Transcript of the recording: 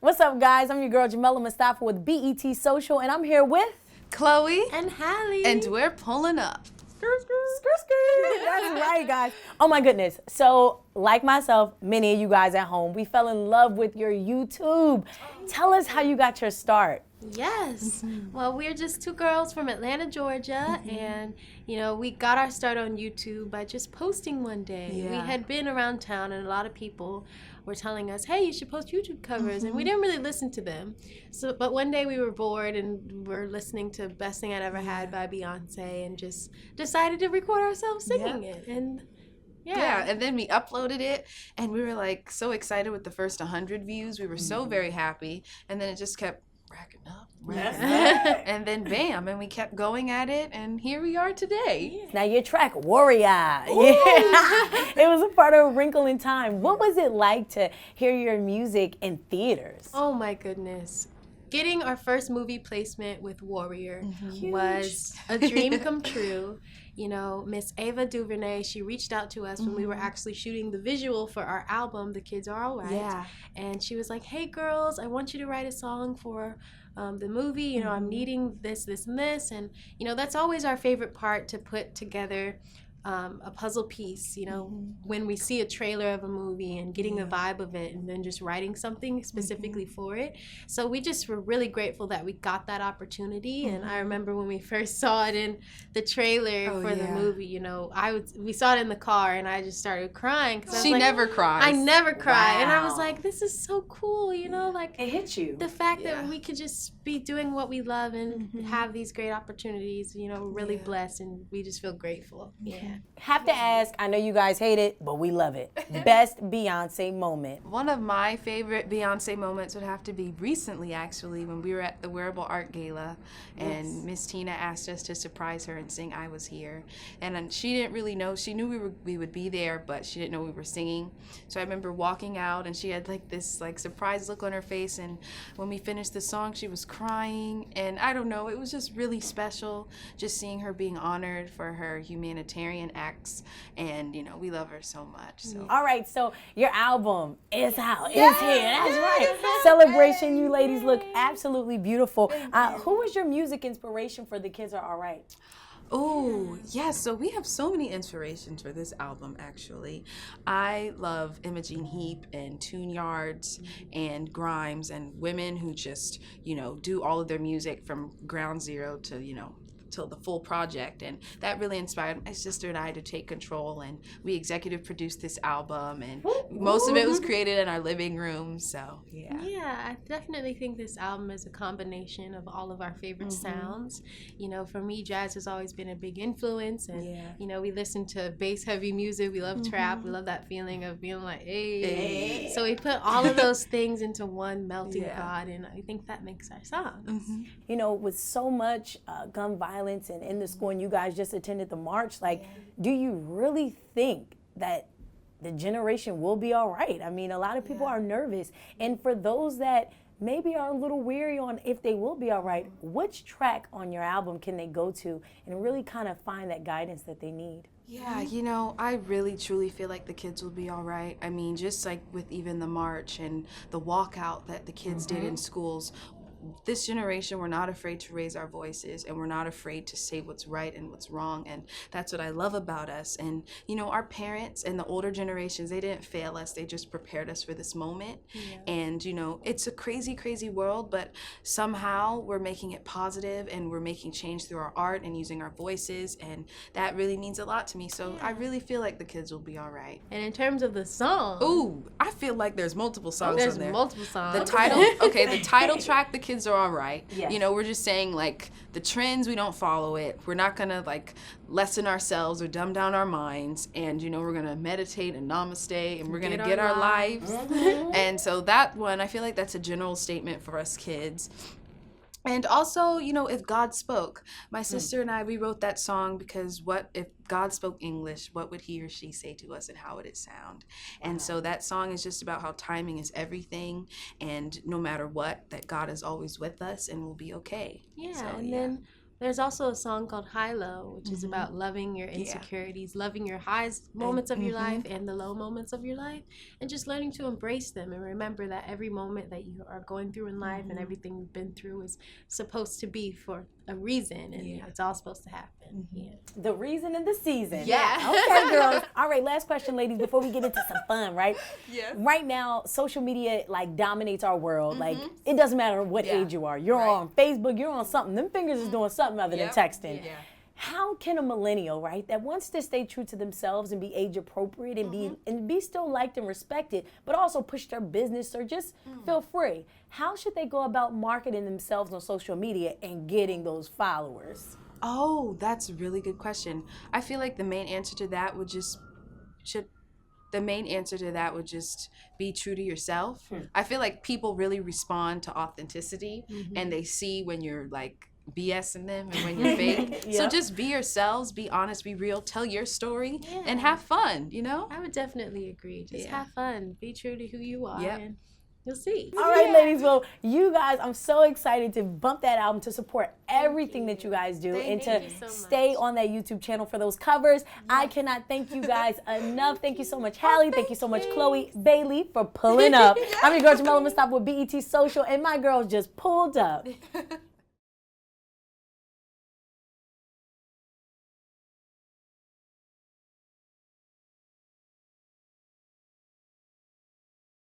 What's up, guys? I'm your girl Jamela Mustafa with BET Social, and I'm here with Chloe and Halle. And we're pulling up. Skr. That's right, guys. Oh my goodness. So, like myself, many of you guys at home, we fell in love with your YouTube. Tell us how you got your start. Yes. Well, we're just two girls from Atlanta, Georgia, and we got our start on YouTube by just posting one day. Yeah. We had been around town, and a lot of people were telling us, "Hey, you should post YouTube covers," and we didn't really listen to them. But one day we were bored and were listening to "Best Thing I'd Ever Had" by Beyonce, and just decided to record ourselves singing it. And yeah, and then we uploaded it, and we were like so excited with the first 100 views. We were so very happy, and then it just kept racking up, and then bam, and we kept going at it, and here we are today. Now your track, Warrior. Yeah. It was a part of A Wrinkle in Time. What was it like to hear your music in theaters? Oh my goodness. Getting our first movie placement with Warrior was a dream come true. Miss Ava DuVernay, she reached out to us when we were actually shooting the visual for our album, The Kids Are Alright. Yeah. And she was like, "Hey girls, I want you to write a song for the movie. I'm needing this, this, and this." And, that's always our favorite part, to put together a puzzle piece, when we see a trailer of a movie and getting the vibe of it and then just writing something specifically for it. So we just were really grateful that we got that opportunity. And I remember when we first saw it in the trailer for the movie, we saw it in the car and I just started crying. She never cries. I never cry. Wow. And I was like, this is so cool, like It hit you. the fact that we could just be doing what we love and have these great opportunities, we're really blessed and we just feel grateful. Have to ask, I know you guys hate it, but we love it. Best Beyonce moment. One of my favorite Beyonce moments would have to be recently, actually, when we were at the Wearable Art Gala, and Miss Tina asked us to surprise her and sing "I Was Here," and she didn't really know. She knew we would be there, but she didn't know we were singing. So I remember walking out, and she had this surprised look on her face, and when we finished the song, she was crying, and I don't know, it was just really special, just seeing her being honored for her humanitarian acts, and we love her so much. So All right, so your album is out. It's here. That's right. Celebration. You ladies look absolutely beautiful. Who was your music inspiration for The Kids Are Alright? Oh, yes. So we have so many inspirations for this album, actually. I love Imogen Heap and Tune Yards and Grimes and women who just, do all of their music from ground zero to, till the full project, and that really inspired my sister and I to take control, and we executive produced this album, and most of it was created in our living room. So I definitely think this album is a combination of all of our favorite sounds. For me, jazz has always been a big influence, and we listen to bass heavy music, we love trap, we love that feeling of being like, hey. So we put all of those things into one melting pot, and I think that makes our songs. With so much gun violence and in the school, and you guys just attended the march, do you really think that the generation will be all right? I mean, a lot of people are nervous, and for those that maybe are a little weary on if they will be all right, which track on your album can they go to and really kind of find that guidance that they need? Yeah, I really truly feel like the kids will be all right. I mean, just like with even the march and the walkout that the kids did in schools, this generation, we're not afraid to raise our voices, and we're not afraid to say what's right and what's wrong, and that's what I love about us. And our parents and the older generations, they didn't fail us, they just prepared us for this moment. And it's a crazy world, but somehow we're making it positive, and we're making change through our art and using our voices, and that really means a lot to me. So I really feel like the kids will be all right. And in terms of the song, I feel like there's multiple songs there's on there. multiple songs. The title track, The Kids Are All Right. Yes. We're just saying, the trends, we don't follow it. We're not gonna lessen ourselves or dumb down our minds, and we're gonna meditate and namaste, and we're gonna get our lives. And so that one, I feel like that's a general statement for us kids. And also, if God spoke. My sister and I, we wrote that song because what if God spoke English, what would he or she say to us, and how would it sound? And so that song is just about how timing is everything, and no matter what, that God is always with us and we'll be okay. Yeah, So, and then There's also a song called Halle, which is about loving your insecurities, loving your highs moments of your life and the low moments of your life, and just learning to embrace them and remember that every moment that you are going through in life and everything you've been through is supposed to be for a reason, and it's all supposed to happen. The reason and the season. Yeah. Okay, girls. All right, last question, ladies, before we get into some fun, right? Yes. Right now, social media like dominates our world. Like it doesn't matter what age you are. You're on Facebook, you're on something. Them fingers is doing something other than texting. Yeah. How can a millennial, right, that wants to stay true to themselves and be age appropriate and be still liked and respected, but also push their business or just feel free? How should they go about marketing themselves on social media and getting those followers? Oh, that's a really good question. I feel like the main answer to that would just be true to yourself. I feel like people really respond to authenticity and they see when you're like BSing them and when you're fake. So just be yourselves, be honest, be real, tell your story and have fun, you know? I would definitely agree. Just have fun, be true to who you are, and you'll see. All right, ladies. Well, you guys, I'm so excited to bump that album, to support everything that you guys do, and to stay on that YouTube channel for those covers. I cannot thank you guys enough. Thank you so much, Halle. Thank you so much, Chloe Bailey, for pulling up. I'm your girl, Jamela Mustafa with BET Social, and my girls just pulled up.